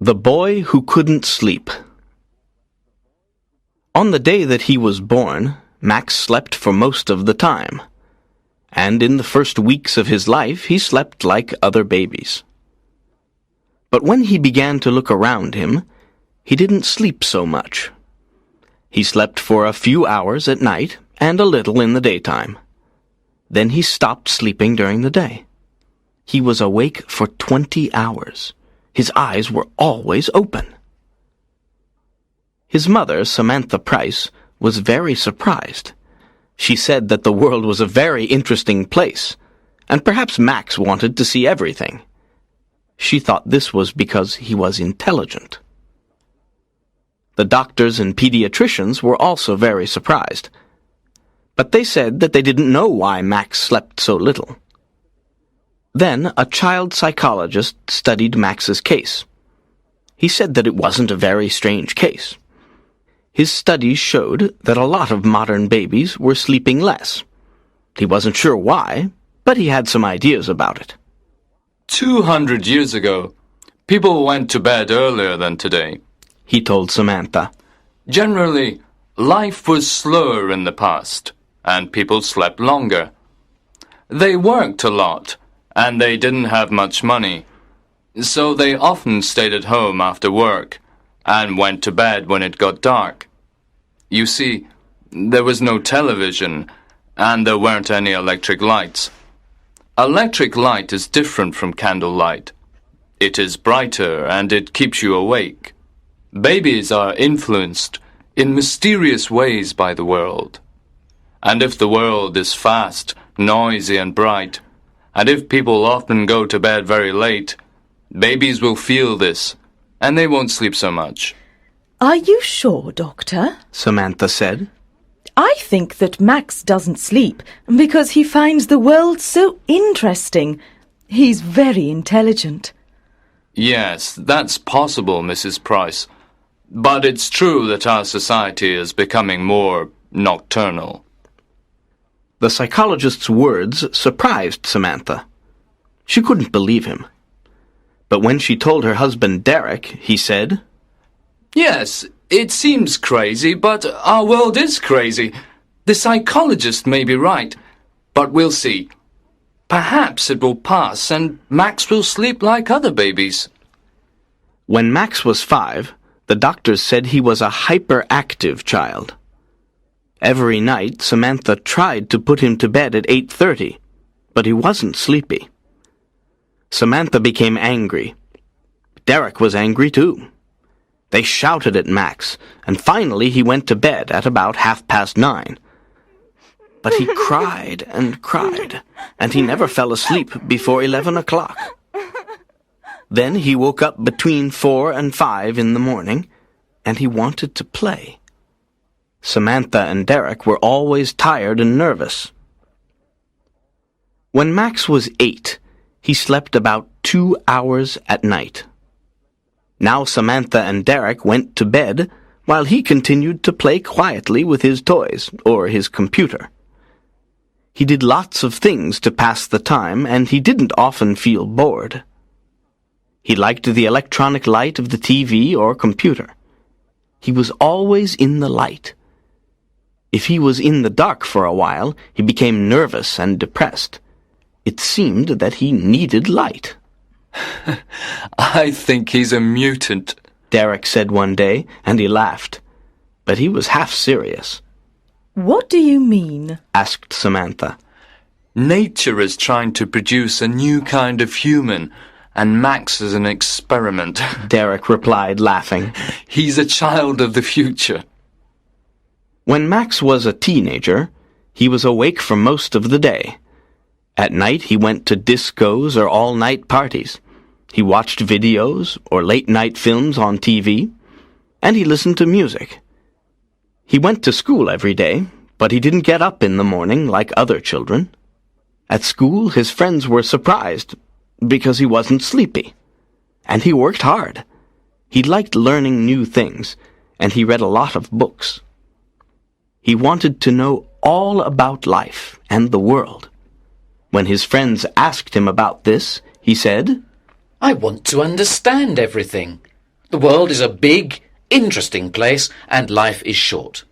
The Boy Who Couldn't Sleep. On the day that he was born, Max slept for most of the time. And in the first weeks of his life, he slept like other babies. But when he began to look around him, he didn't sleep so much. He slept for a few hours at night and a little in the daytime. Then he stopped sleeping during the day. He was awake for 20 hours. His eyes were always open. His mother, Samantha Price, was very surprised. She said that the world was a very interesting place, and perhaps Max wanted to see everything. She thought this was because he was intelligent. The doctors and pediatricians were also very surprised, but they said that they didn't know why Max slept so little. Then a child psychologist studied Max's case. He said that it wasn't a very strange case. His studies showed that a lot of modern babies were sleeping less. He wasn't sure why, but he had some ideas about it. 200 years ago, people went to bed earlier than today, he told Samantha. Generally, life was slower in the past, and people slept longer. They worked a lot, and they didn't have much money, so they often stayed at home after work and went to bed when it got dark. You see, there was no television, and there weren't any electric lights. Electric light is different from candlelight. It is brighter, and it keeps you awake. Babies are influenced in mysterious ways by the world. And if the world is fast, noisy, and bright, and if people often go to bed very late, babies will feel this, and they won't sleep so much. Are you sure, Doctor? Samantha said. I think that Max doesn't sleep because he finds the world so interesting. He's very intelligent. Yes, that's possible, Mrs. Price. But it's true that our society is becoming more nocturnal. The psychologist's words surprised Samantha. She couldn't believe him. But when she told her husband Derek, he said, Yes, it seems crazy, but our world is crazy. The psychologist may be right, but we'll see. Perhaps it will pass and Max will sleep like other babies. When Max was 5, the doctors said he was a hyperactive child. Every night, Samantha tried to put him to bed at 8:30, but he wasn't sleepy. Samantha became angry. Derek was angry too. They shouted at Max, and finally he went to bed at about 9:30. But he cried, and he never fell asleep before 11 o'clock. Then he woke up between 4 and 5 in the morning, and he wanted to play. Samantha and Derek were always tired and nervous. When Max was 8, he slept about 2 hours at night. Now Samantha and Derek went to bed while he continued to play quietly with his toys or his computer. He did lots of things to pass the time, and he didn't often feel bored. He liked the electronic light of the TV or computer. He was always in the light. If he was in the dark for a while, he became nervous and depressed. It seemed that he needed light. I think he's a mutant, Derek said one day, and he laughed. But he was half serious. What do you mean? Asked Samantha. Nature is trying to produce a new kind of human, and Max is an experiment. Derek replied, laughing. He's a child of the future. When Max was a teenager, he was awake for most of the day. At night he went to discos or all-night parties. He watched videos or late-night films on TV, and he listened to music. He went to school every day, but he didn't get up in the morning like other children. At school, his friends were surprised because he wasn't sleepy. And he worked hard. He liked learning new things, and he read a lot of books. He wanted to know all about life and the world. When his friends asked him about this, he said, I want to understand everything. The world is a big, interesting place, and life is short.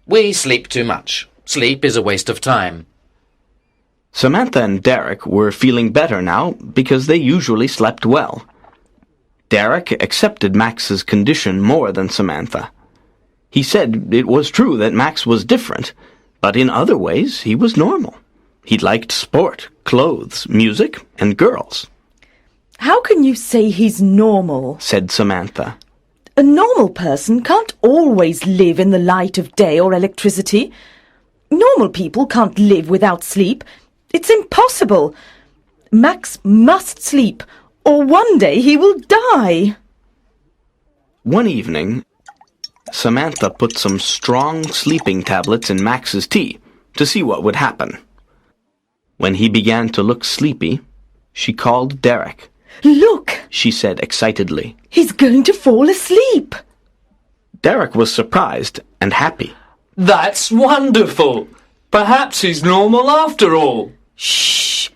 We sleep too much. Sleep is a waste of time. Samantha and Derek were feeling better now because they usually slept well. Derek accepted Max's condition more than Samantha. He said it was true that Max was different, but in other ways he was normal. He liked sport, clothes, music, and girls. How can you say he's normal? Said Samantha. A normal person can't always live in the light of day or electricity. Normal people can't live without sleep. It's impossible. Max must sleep, or one day he will die. One evening, Samantha put some strong sleeping tablets in Max's tea to see what would happen. When he began to look sleepy, she called Derek. Look, she said excitedly. He's going to fall asleep. Derek was surprised and happy. That's wonderful! Perhaps he's normal after all. Shh!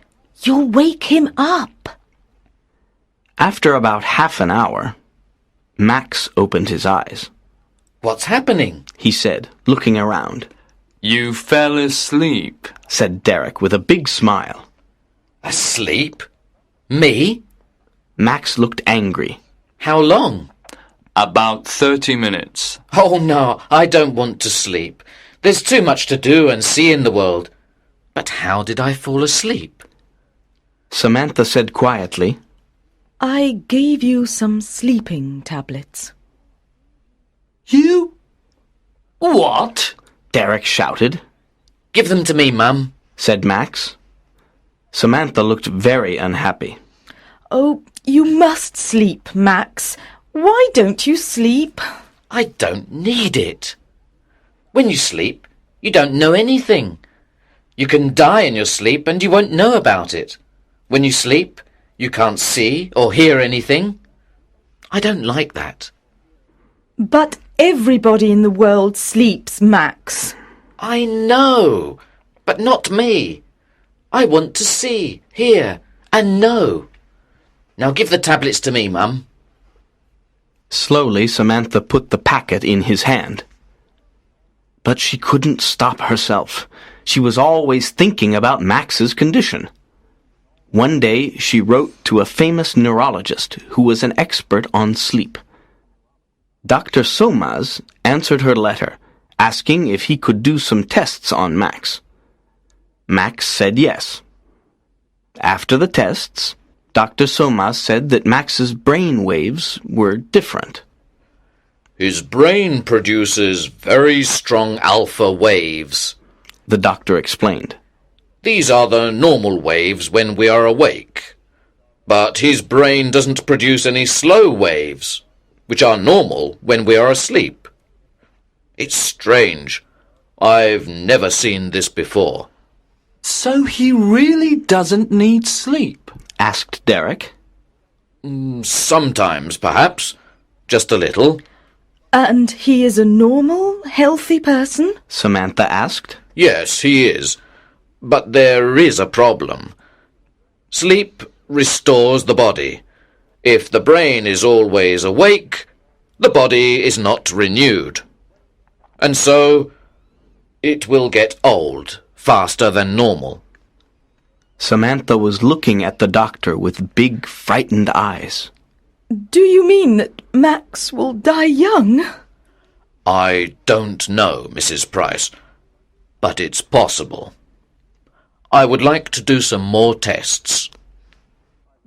You'll wake him up. After about half an hour, Max opened his eyes. What's happening? He said, looking around. You fell asleep, said Derek with a big smile. Asleep? Me? Max looked angry. How long? About 30 minutes. Oh, no, I don't want to sleep. There's too much to do and see in the world. But how did I fall asleep? Samantha said quietly, I gave you some sleeping tablets. You? What? Derek shouted. Give them to me, Mum, said Max. Samantha looked very unhappy. Oh, you must sleep, Max. Why don't you sleep? I don't need it. When you sleep, you don't know anything. You can die in your sleep and you won't know about it. When you sleep, you can't see or hear anything. I don't like that. But everybody in the world sleeps, Max. I know, but not me. I want to see, hear, and know. Now give the tablets to me, Mum. Slowly, Samantha put the packet in his hand. But she couldn't stop herself. She was always thinking about Max's condition. One day, she wrote to a famous neurologist who was an expert on sleep. Dr. Somas answered her letter, asking if he could do some tests on Max. Max said yes. After the tests, Dr. Somas said that Max's brain waves were different. His brain produces very strong alpha waves, the doctor explained. These are the normal waves when we are awake. But his brain doesn't produce any slow waves, which are normal when we are asleep. It's strange. I've never seen this before. So he really doesn't need sleep? Asked Derek. Sometimes, perhaps. Just a little. And he is a normal, healthy person? Samantha asked. Yes, he is. But there is a problem. Sleep restores the body. If the brain is always awake, the body is not renewed. And so, it will get old faster than normal. Samantha was looking at the doctor with big, frightened eyes. Do you mean that Max will die young? I don't know, Mrs. Price, but it's possible. I would like to do some more tests.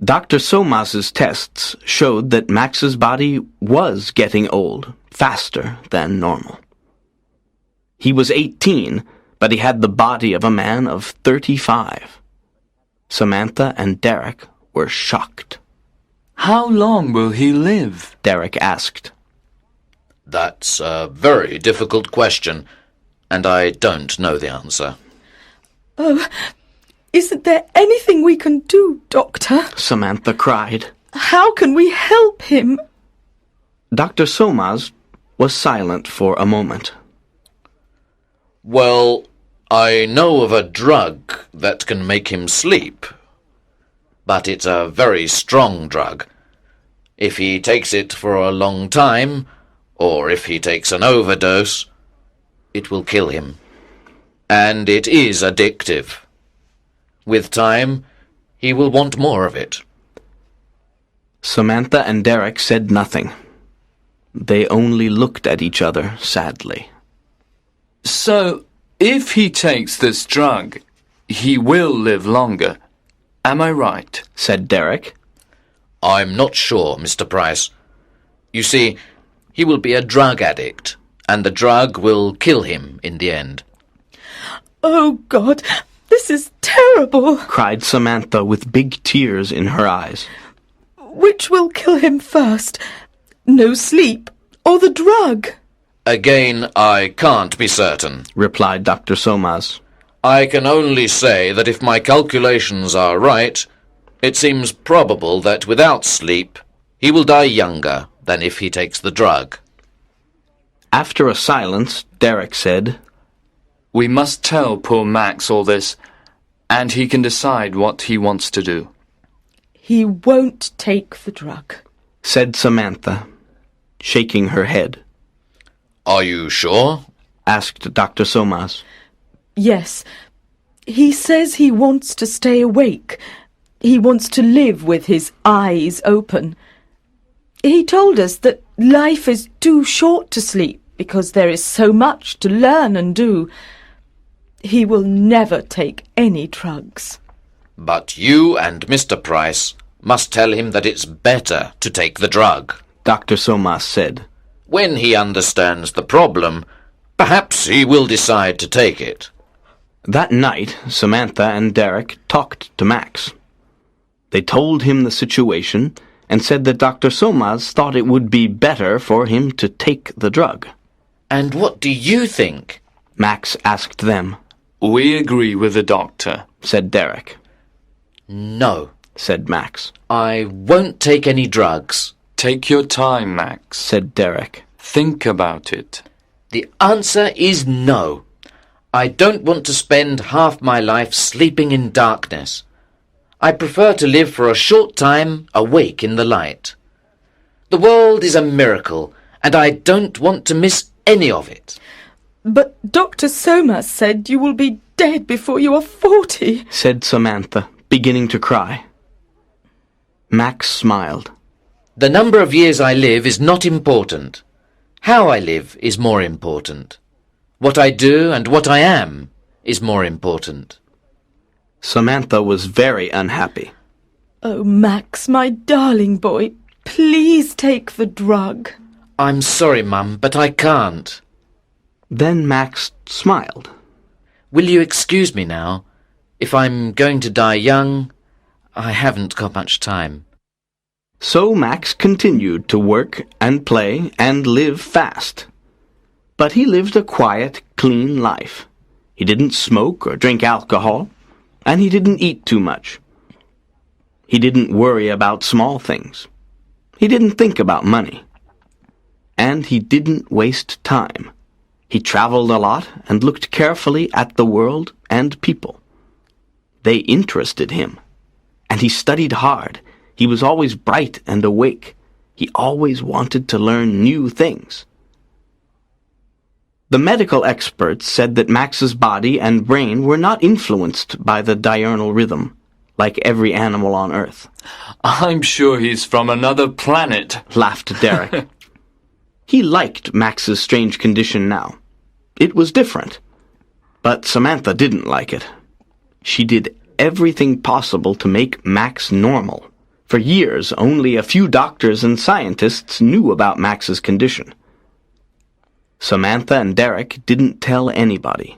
Dr. Somas's tests showed that Max's body was getting old faster than normal. He was 18, but he had the body of a man of 35. Samantha and Derek were shocked. How long will he live? Derek asked. That's a very difficult question, and I don't know the answer. Oh, isn't there anything we can do, Doctor? Samantha cried. How can we help him? Dr. Somas was silent for a moment. Well, I know of a drug that can make him sleep. But it's a very strong drug. If he takes it for a long time, or if he takes an overdose, it will kill him. And it is addictive. With time, he will want more of it. Samantha and Derek said nothing. They only looked at each other sadly. So, if he takes this drug, he will live longer. Am I right? Said Derek. I'm not sure, Mr. Price. You see, he will be a drug addict, and the drug will kill him in the end. Oh, God, this is terrible. Cried Samantha with big tears in her eyes. Which will kill him first? No sleep or the drug? Again, I can't be certain, replied Dr. Somas. I can only say that if my calculations are right, it seems probable that without sleep, he will die younger than if he takes the drug. After a silence, Derek said, We must tell poor Max all this, and he can decide what he wants to do. He won't take the drug, said Samantha, shaking her head. Are you sure? Asked Dr. Somas. Yes. He says he wants to stay awake. He wants to live with his eyes open. He told us that life is too short to sleep because there is so much to learn and do. He will never take any drugs. But you and Mr. Price must tell him that it's better to take the drug, Dr. Somas said. When he understands the problem, perhaps he will decide to take it. That night, Samantha and Derek talked to Max. They told him the situation and said that Dr. Somas thought it would be better for him to take the drug. And what do you think? Max asked them. We agree with the doctor, said Derek. No, said Max. I won't take any drugs. Take your time, Max, said Derek. Think about it. The answer is no. I don't want to spend half my life sleeping in darkness. I prefer to live for a short time awake in the light. The world is a miracle, and I don't want to miss any of it. But Dr. Somas said you will be dead before you are 40, said Samantha, beginning to cry. Max smiled. The number of years I live is not important. How I live is more important. What I do and what I am is more important. Samantha was very unhappy. Oh, Max, my darling boy, please take the drug. I'm sorry, Mum, but I can't. Then Max smiled. Will you excuse me now? If I'm going to die young, I haven't got much time. So Max continued to work and play and live fast. But he lived a quiet, clean life. He didn't smoke or drink alcohol, and he didn't eat too much. He didn't worry about small things. He didn't think about money. And he didn't waste time. He traveled a lot and looked carefully at the world and people. They interested him, and he studied hard. He was always bright and awake. He always wanted to learn new things. The medical experts said that Max's body and brain were not influenced by the diurnal rhythm, like every animal on Earth. I'm sure he's from another planet, laughed Derek. He liked Max's strange condition now. It was different. But Samantha didn't like it. She did everything possible to make Max normal. For years, only a few doctors and scientists knew about Max's condition. Samantha and Derek didn't tell anybody.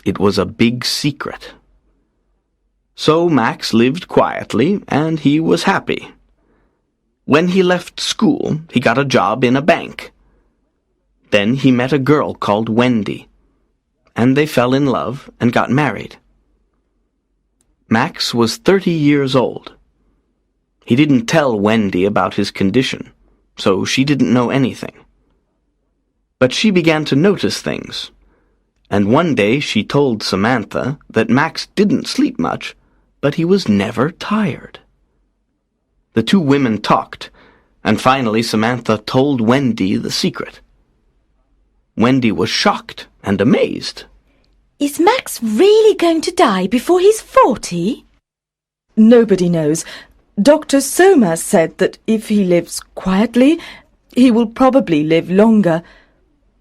It was a big secret. So Max lived quietly, and he was happy. When he left school, he got a job in a bank. Then he met a girl called Wendy, and they fell in love and got married. Max was 30 years old. He didn't tell Wendy about his condition, so she didn't know anything. But she began to notice things, and one day she told Samantha that Max didn't sleep much, but he was never tired. The two women talked, And finally Samantha told Wendy the secret. Wendy was shocked and amazed. Is Max really going to die before he's 40? Nobody knows. Dr. Soma said that if he lives quietly, he will probably live longer.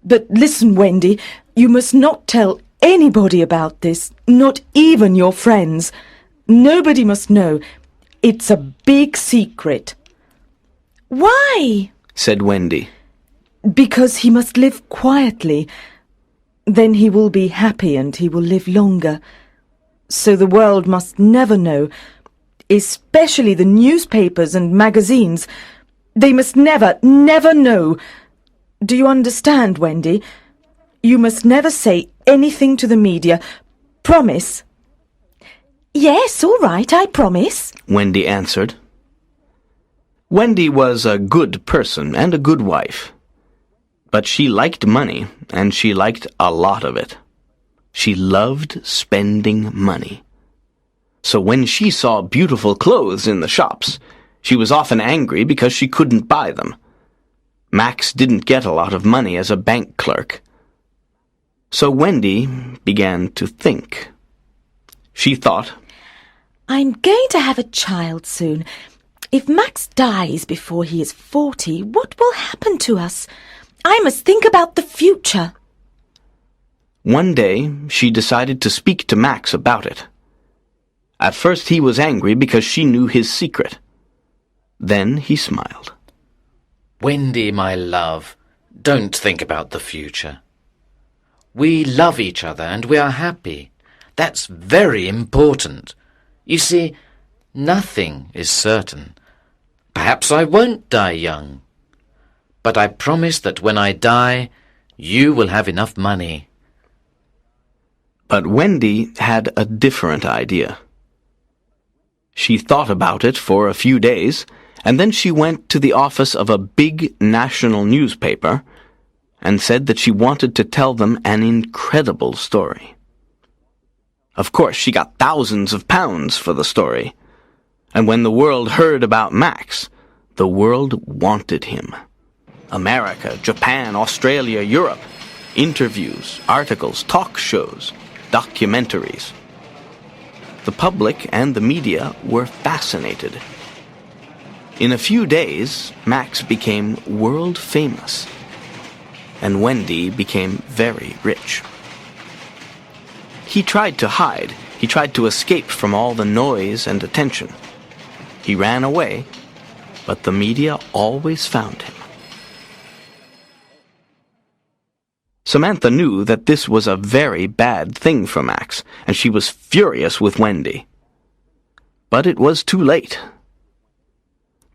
But listen, Wendy, you must not tell anybody about this, not even your friends. Nobody must know. It's a big secret. Why? Said Wendy. Because he must live quietly. Then he will be happy and he will live longer. So the world must never know, especially the newspapers and magazines. They must never, never know. Do you understand, Wendy? You must never say anything to the media. Promise? Yes, all right, I promise, Wendy answered. Wendy was a good person and a good wife. But she liked money, and she liked a lot of it. She loved spending money. So when she saw beautiful clothes in the shops, she was often angry because she couldn't buy them. Max didn't get a lot of money as a bank clerk. So Wendy began to think. She thought, I'm going to have a child soon. If Max dies before he is 40, what will happen to us? I must think about the future. One day she decided to speak to Max about it. At first he was angry because she knew his secret. Then he smiled. Wendy, my love, don't think about the future. We love each other and we are happy. That's very important. You see, nothing is certain. Perhaps I won't die young. But I promise that when I die, you will have enough money. But Wendy had a different idea. She thought about it for a few days, and then she went to the office of a big national newspaper and said that she wanted to tell them an incredible story. Of course, she got thousands of pounds for the story. And when the world heard about Max, the world wanted him. America, Japan, Australia, Europe. Interviews, articles, talk shows, documentaries. The public and the media were fascinated. In a few days, Max became world famous, and Wendy became very rich. He tried to hide. He tried to escape from all the noise and attention. He ran away, but the media always found him. Samantha knew that this was a very bad thing for Max, and she was furious with Wendy. But it was too late.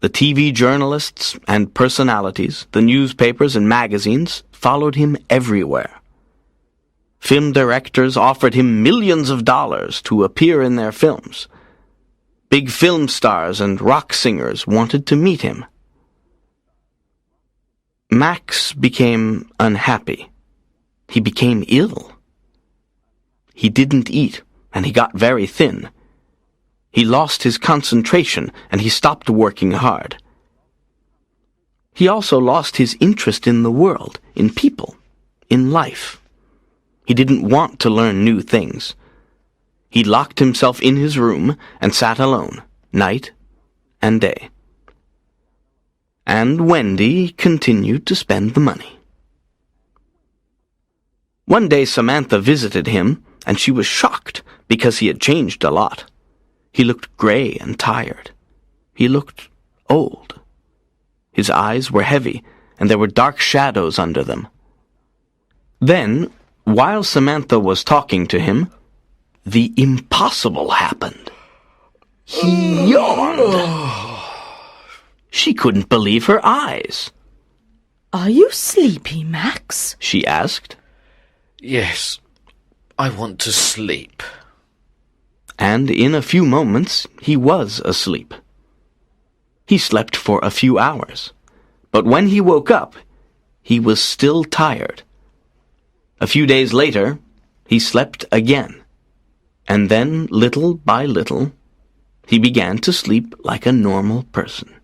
The TV journalists and personalities, the newspapers and magazines followed him everywhere. Film directors offered him millions of dollars to appear in their films. Big film stars and rock singers wanted to meet him. Max became unhappy. He became ill. He didn't eat, and he got very thin. He lost his concentration, and he stopped working hard. He also lost his interest in the world, in people, in life. He didn't want to learn new things. He locked himself in his room and sat alone, night and day. And Wendy continued to spend the money. One day Samantha visited him, and she was shocked because he had changed a lot. He looked gray and tired. He looked old. His eyes were heavy, and there were dark shadows under them. Then, while Samantha was talking to him, the impossible happened. He yawned. She couldn't believe her eyes. Are you sleepy, Max? She asked. Yes, I want to sleep. And in a few moments he was asleep. He slept for a few hours, but when he woke up, he was still tired. A few days later, he slept again, and then, little by little, he began to sleep like a normal person.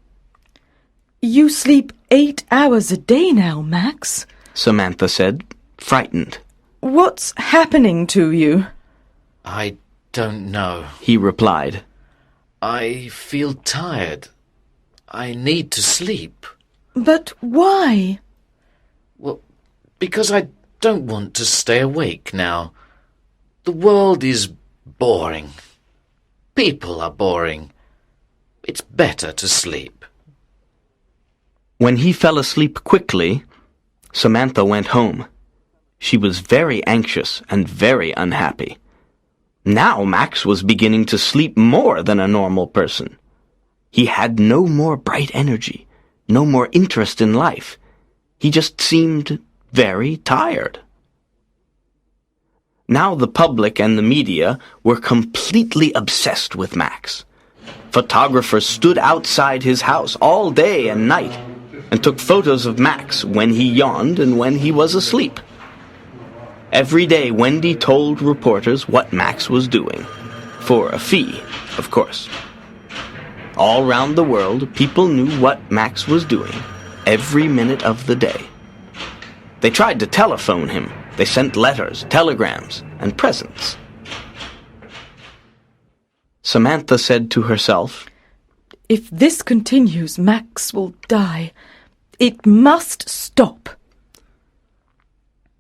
You sleep 8 hours a day now, Max. Samantha said, frightened. What's happening to you? I don't know. He replied. I feel tired. I need to sleep. But why? Well, because I don't want to stay awake now. The world is boring. People are boring. It's better to sleep. When he fell asleep quickly, Samantha went home. She was very anxious and very unhappy. Now Max was beginning to sleep more than a normal person. He had no more bright energy, no more interest in life. He just seemed very tired. Now the public and the media were completely obsessed with Max. Photographers stood outside his house all day and night and took photos of Max when he yawned and when he was asleep. Every day Wendy told reporters what Max was doing, for a fee, of course. All round the world, people knew what Max was doing, every minute of the day. They tried to telephone him. They sent letters, telegrams, and presents. Samantha said to herself, If this continues, Max will die. It must stop.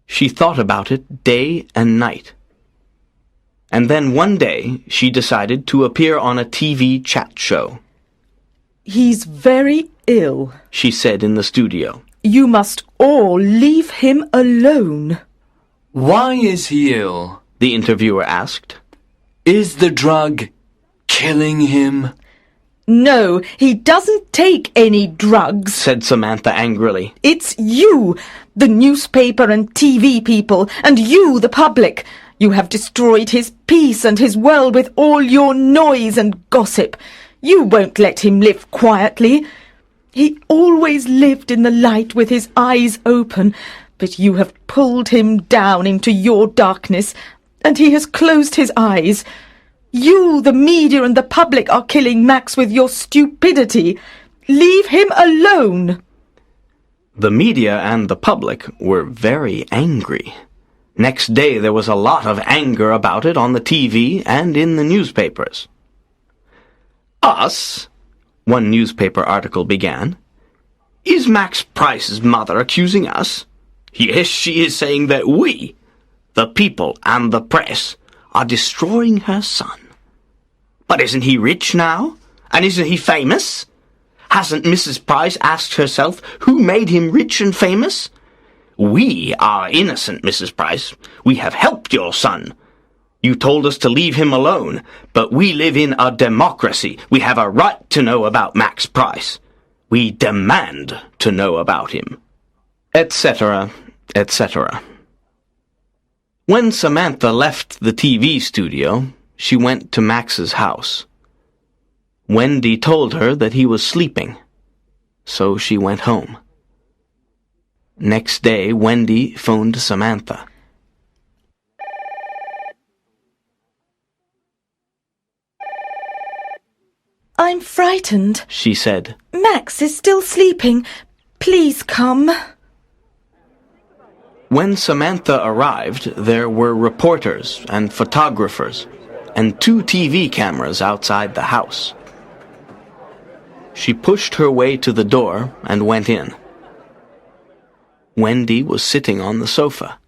She thought about it day and night. And then one day she decided to appear on a TV chat show. He's very ill. She said in the studio. You must all leave him alone. Why is he ill? The interviewer asked. Is the drug killing him? No, he doesn't take any drugs, said Samantha angrily. It's you, the newspaper and TV people, and you, the public. You have destroyed his peace and his world with all your noise and gossip. You won't let him live quietly. He always lived in the light with his eyes open, but you have pulled him down into your darkness, and he has closed his eyes. You, the media and the public, are killing Max with your stupidity. Leave him alone. The media and the public were very angry. Next day there was a lot of anger about it on the TV and in the newspapers. Us, one newspaper article began. Is Max Price's mother accusing us? Yes, she is saying that we, the people and the press, are destroying her son. But isn't he rich now? And isn't he famous? Hasn't Mrs. Price asked herself who made him rich and famous? We are innocent, Mrs. Price. We have helped your son. You told us to leave him alone, but we live in a democracy. We have a right to know about Max Price. We demand to know about him. Etc., etc. When Samantha left the TV studio, she went to Max's house. Wendy told her that he was sleeping, so she went home. Next day, Wendy phoned Samantha. I'm frightened. She said. Max is still sleeping. Please come. When Samantha arrived, there were reporters and photographers and 2 TV cameras outside the house. She pushed her way to the door and went in. Wendy was sitting on the sofa.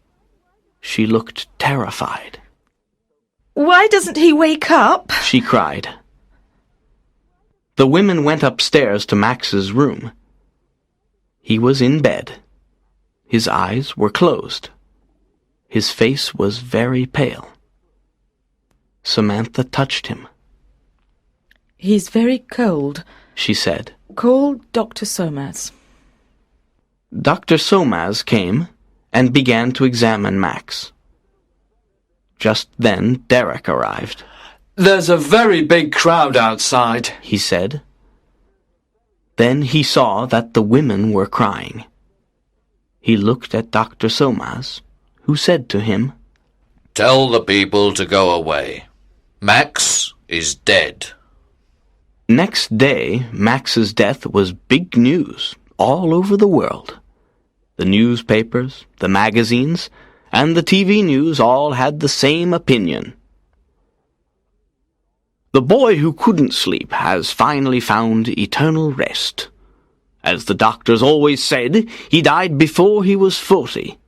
She looked terrified. Why doesn't he wake up? She cried. The women went upstairs to Max's room. He was in bed. His eyes were closed. His face was very pale. Samantha touched him. He's very cold, she said. Call Dr. Somas. Dr. Somas came and began to examine Max. Just then Derek arrived. There's a very big crowd outside, he said. Then he saw that the women were crying. He looked at Dr. Somas, who said to him, Tell the people to go away. Max is dead. Next day, Max's death was big news all over the world. The newspapers, the magazines, and the TV news all had the same opinion. The boy who couldn't sleep has finally found eternal rest. As the doctors always said, he died before he was 40.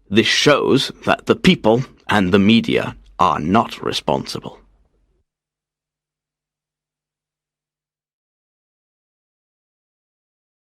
This shows that the people and the media are not responsible.